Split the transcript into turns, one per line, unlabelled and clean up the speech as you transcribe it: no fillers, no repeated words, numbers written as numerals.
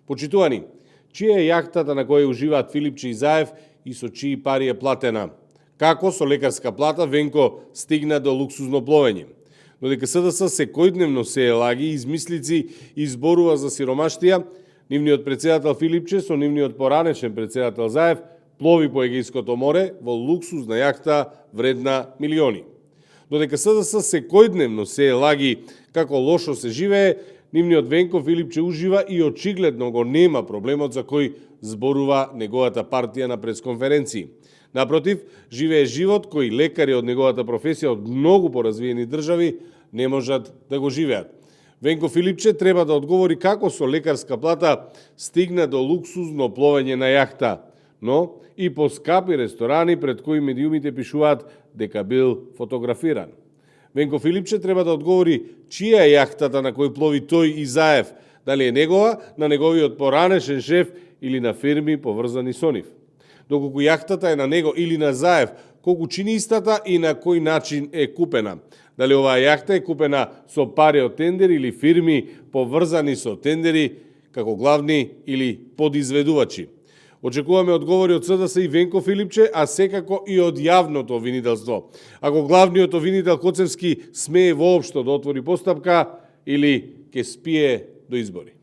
Почитувани, чија е јахтата на која уживаат Филипче и Заев и со чии пари е платена? Како со лекарска плата Венко стигна до луксузно пловење? Додека СДС секојдневно се лаги, измислици и зборува за сиромаштија, нивниот председател Филипче со нивниот поранешен председател Заев плови по Егејското море во луксузна јахта вредна милиони. Додека СДС секојдневно се лаги како лошо се живее, нивниот Венко Филипче ужива и очигледно го нема проблемот за кој зборува неговата партија на пресконференции. Напротив, живее живот кој лекари од неговата професија од многу поразвиени држави не можат да го живеат. Венко Филипче треба да одговори како со лекарска плата стигна до луксузно пловење на јахта, но и по скапи ресторани пред кои медиумите пишуваат дека бил фотографиран. Венко Филипче треба да одговори чија е јахтата на кој плови тој и Заев, дали е негова, на неговиот поранешен шеф или на фирми поврзани со нив. Доколку јахтата е на него или на Заев, колку чини истата и на кој начин е купена. Дали оваа јахта е купена со пари од тендери или фирми поврзани со тендери како главни или подизведувачи. Очекуваме одговори од СДС и Венко Филипче, а секако и од јавното обвинителство. Ако главниот обвинител Коцевски смее воопшто да отвори постапка или ќе спие до избори.